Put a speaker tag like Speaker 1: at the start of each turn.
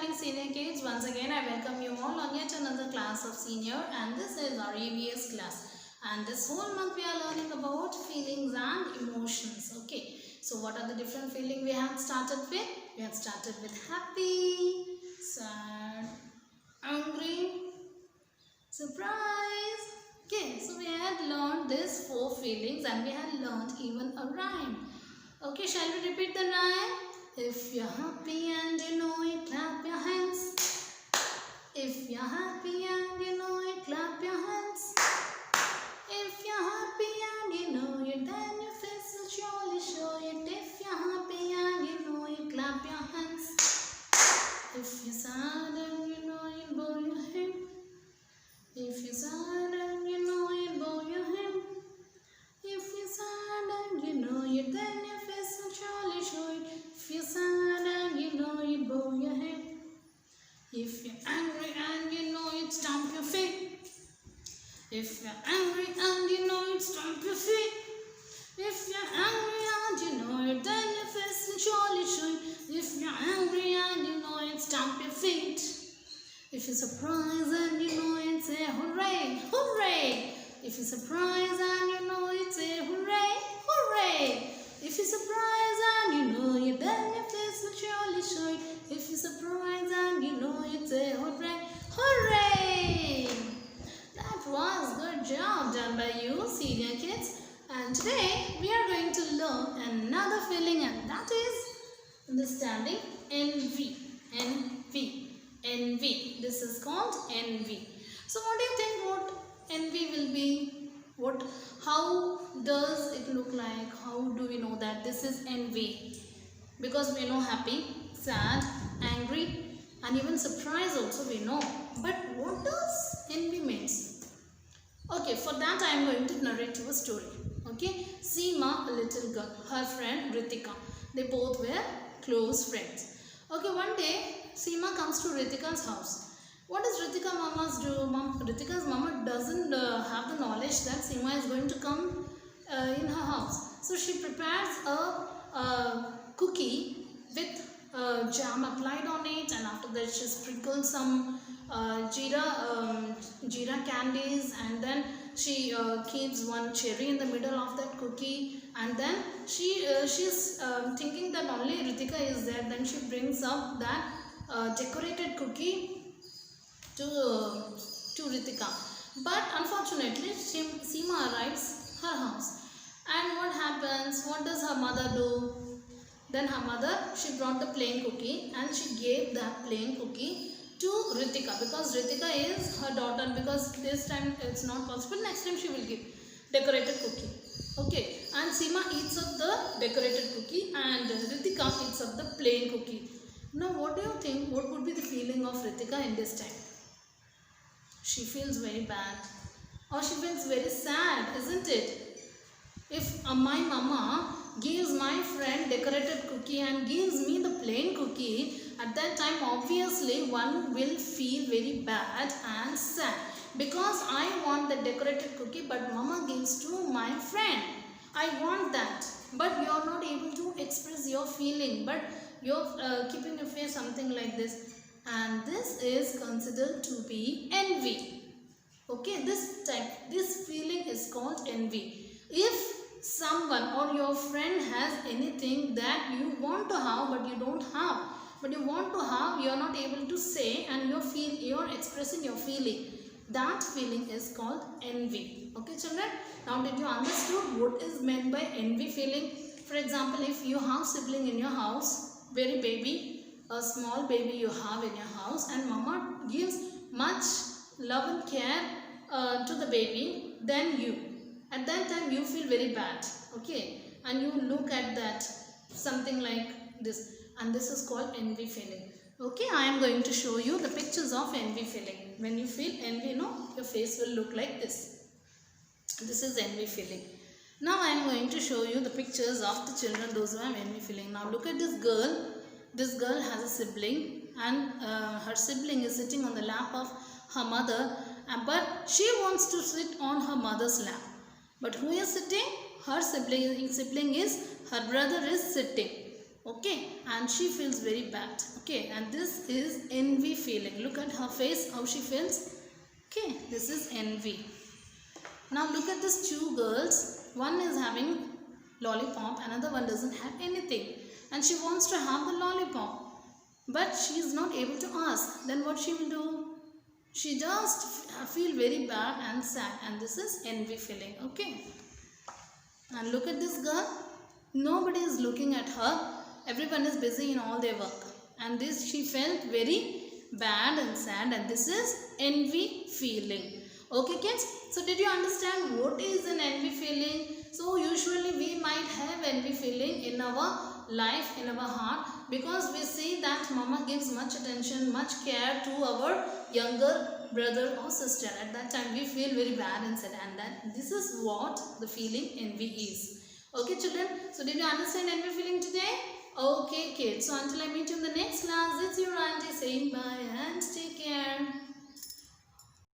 Speaker 1: morning, senior kids. Once again, I welcome you all on yet another class of senior, and this is our EVS class. And this whole month we are learning about feelings and emotions. Okay, so what are the different feelings we have started with? We have started with happy, sad, angry, surprise. Okay, so we had learned these 4 feelings and we had learned even a rhyme. Okay, shall we repeat the rhyme? If you're happy and you know it, clap your hands. If you're happy and you know it, clap your hands. If you're happy and you know it, then your face will surely show it. If you're happy and you know it, clap your hands. If you're sad and you know it, bow your head. If you're sad and you know it, bow your head. If you're sad and you know it, then your face will surely show it. If you're sad and you know it, bow your head. If you're angry and you know it, stamp your feet. If you're angry and you know it, stamp your feet. If you're angry and you know it, then your face will surely show it. If you're angry and you know it, stamp your feet. If you're surprised and you know it, say hooray, hooray. If you're surprised and you know it, say hooray, hooray. If you're surprised and you know it, then your face will surely show it. If you're surprised and you know it, say hooray, hooray. That was good job done by you, senior kids. And today we are going to learn another feeling, and that is understanding envy. Envy. Envy. This is called envy. So what do you think what envy will be? How does it look like? How do we know that this is envy? Because we know happy, sad, angry, and even surprise also we know. But what does envy means? Okay, for that I am going to narrate you a story. Okay, Seema, a little girl, her friend Ritika, they both were close friends. Okay, one day Seema comes to Ritika's house. What does Ritika mama's do? Ritika's mama doesn't have the knowledge that Seema is going to come in her house. So she prepares a cookie with jam applied on it, and after that she sprinkles some jeera candies, and then she keeps one cherry in the middle of that cookie, and then she's thinking that only Ritika is there. Then she brings up that decorated cookie to Ritika. But unfortunately, Seema arrives her house. And what happens? What does her mother do? Then her mother, she brought the plain cookie and she gave that plain cookie to Ritika, because Ritika is her daughter, because this time it's not possible. Next time she will give decorated cookie. Okay. And Seema eats up the decorated cookie and Ritika eats up the plain cookie. Now what do you think? What would be the feeling of Ritika in this time? She feels very bad, or she feels very sad, isn't it? If my mama gives my friend decorated cookie and gives me the plain cookie, at that time obviously one will feel very bad and sad, because I want the decorated cookie but mama gives to my friend. I want that, but you are not able to express your feeling, but you're keeping your face something like this. And this is considered to be envy. Okay, this feeling is called envy. If someone or your friend has anything that you want to have but you don't have, but you want to have, you are not able to say, and you're expressing your feeling, that feeling is called envy. Okay children, now did you understood what is meant by envy feeling? For example, if you have sibling in your house, very baby, a small baby you have in your house, and mama gives much love and care to the baby, then you, at that time you feel very bad. Okay, and you look at that something like this, and this is called envy feeling. Okay, I am going to show you the pictures of envy feeling. When you feel envy, your face will look like this. This is envy feeling. Now I am going to show you the pictures of the children, those who have envy feeling. Now look at this girl. This girl has a sibling, and her sibling is sitting on the lap of her mother, but she wants to sit on her mother's lap. But who is sitting? Her sibling is, her brother is sitting. Okay, and she feels very bad. Okay, and this is envy feeling. Look at her face, how she feels. Okay, this is envy. Now look at these two girls. One is having lollipop, another one doesn't have anything, and she wants to have the lollipop, but she is not able to ask. Then what she will do? She just feel very bad and sad, and this is envy feeling. Okay, and look at this girl. Nobody is looking at her. Everyone is busy in all their work, and this she felt very bad and sad, and this is envy feeling. Okay kids, so did you understand what is an envy feeling? So usually we might have envy feeling in our life, in our heart, because we see that mama gives much attention, much care to our younger brother or sister. At that time we feel very bad and sad, and that this is what the feeling envy is. Okay children, so did you understand envy feeling today? Okay kids, so until I meet you in the next class, it's your auntie saying bye and take care.